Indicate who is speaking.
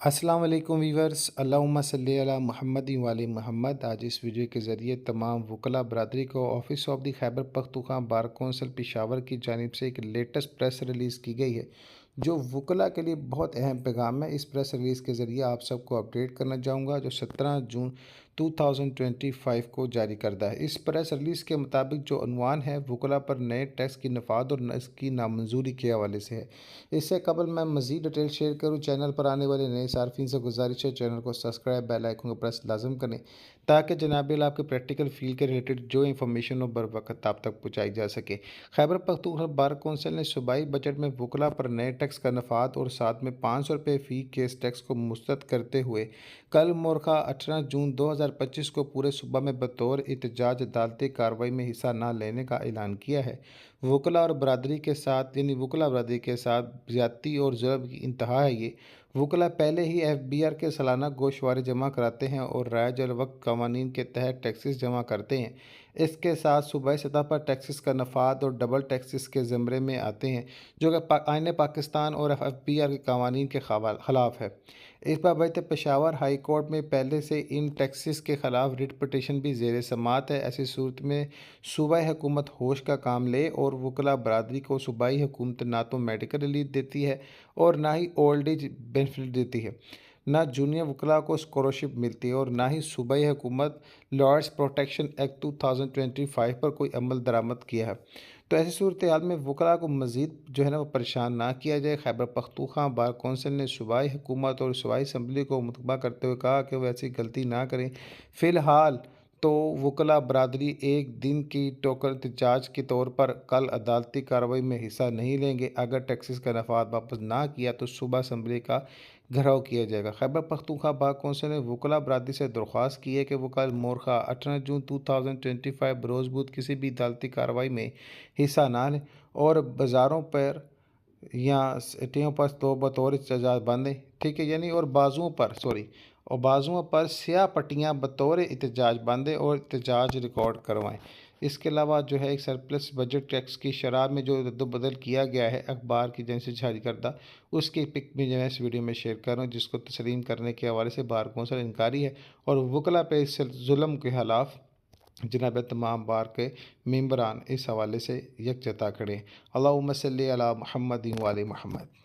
Speaker 1: अस्सलाम वालेकुम वीवर्स, अल्लाहुम्मा सल्ली अला मुहम्मदिन वाले मोहम्मद। आज इस वीडियो के ज़रिए तमाम वकला बरदरी को office of the Khyber Pakhtunkhwa bar council Peshawar की जानिब से एक लेटेस्ट प्रेस रिलीज़ की गई है, जो वकला के लिए बहुत अहम पैगाम है। इस प्रेस रिलीज़ के ज़रिए आप सबको अपडेट करना चाहूँगा, जो 17 जून 2025 को जारी करदा है। इस प्रेस रिलीज़ के मुताबिक जो उन्वान है वकला पर नए टैक्स की नफ़ाद और इसकी नामंजूरी के हवाले से है। इससे कबल मैं मज़ीद डिटेल शेयर करूँ, चैनल पर आने वाले नए सार्फिन से गुजारिश है चैनल को सब्सक्राइब, बेल आइकन को प्रेस लाजम करें, ताकि जनाबिल आपके प्रैक्टिकल फील्ड के रिलेटेड जो इंफॉर्मेशन हो बर वक्त आप तक पहुँचाई जा सके। खैबर पख्तूनख्वा बार कौंसिल ने सूबाई बजट में वकला पर नए टैक्स का नफ़ाद और साथ में 500 रुपये फ़ी केस टैक्स को मुस्तरद करते हुए कल मोरखा 18 जून 2025 को पूरे सूबा में बतौर एहतजाज अदालती कार्रवाई में हिस्सा न लेने का ऐलान किया है। वकला और बरदरी के साथ यानी वकला बरदरी के साथ ज़्यादती और जुल्म की इंतहा है ये। वकला पहले ही FBR के सालाना गोशवारे जमा कराते हैं और राइज अल वक्त कवानीन के तहत टैक्सेस जमा करते हैं। इसके साथ सूबाई सतह पर टैक्सेस का नफ़ाद और डबल टैक्सेस के ज़मरे में आते हैं, जो कि आईन पाकिस्तान और FBR के कवानीन के खिलाफ है। इस बाबत पेशावर हाई कोर्ट में पहले से इन टैक्सेस के खिलाफ रिट पटिशन भी ज़ेर समात है। ऐसी सूरत में सूबाई हुकूमत होश का काम ले और वकला बरदरी को सूबाई हुकूमत ना तो मेडिकल रिलीफ देती है और ना ही ओल्ड एज बेनिफिट देती है, ना जूनियर वकला को स्कॉलरशिप मिलती है और ना ही सूबाई हुकूमत लॉयर्स प्रोटेक्शन एक्ट 2025 पर कोई अमल दरामद किया है। तो ऐसी सूरत हाल में वकला को मज़ीद जो है ना वो परेशान ना किया जाए। खैबर पख्तूनख्वा बार कौंसिल ने सूबाई हुकूमत और सूबाई असम्बली को मुतलबा करते हुए कहा कि वो ऐसी गलती ना करें। फ़िलहाल तो वकला बरदरी एक दिन की टोकन एहतजाज के तौर पर कल अदालती कार्रवाई में हिस्सा नहीं लेंगे। अगर टैक्सेस का नफाद वापस ना किया तो सुबह असम्बली का घेराव किया जाएगा। खैबर पख्तूनख्वा बार कौंसिल ने वकला बरदरी से दरख्वास्त की है कि वो कल मोरखा 18 जून 2025 बरोज़ बुध किसी भी अदालती कार्रवाई में हिस्सा ना लें और बाज़ारों पर या सीटियों पर तो बतौर एहतजाज बांधें, ठीक है, यानी और बाजुओं पर स्याह पट्टियाँ बतौर एहतजाज बांधें और एहतजाज रिकॉर्ड करवाएं। इसके अलावा जो है एक सरप्लस बजट टैक्स की शरह में जो रद्द-बदल किया गया है अखबार की जानिब से जारी करदा, उसकी पिक भी जो है इस वीडियो में शेयर कर रहा हूँ, जिसको तस्लीम करने के हवाले से बार कौंसिल इनकारी है और वकला पे इस जुल्म के खिलाफ जनाब तमाम बार के मेंबरान इस हवाले से यकजता खड़े हैं। अल्लाहुम्मा सल्ली अला मुहम्मदिन व आले मुहम्मद।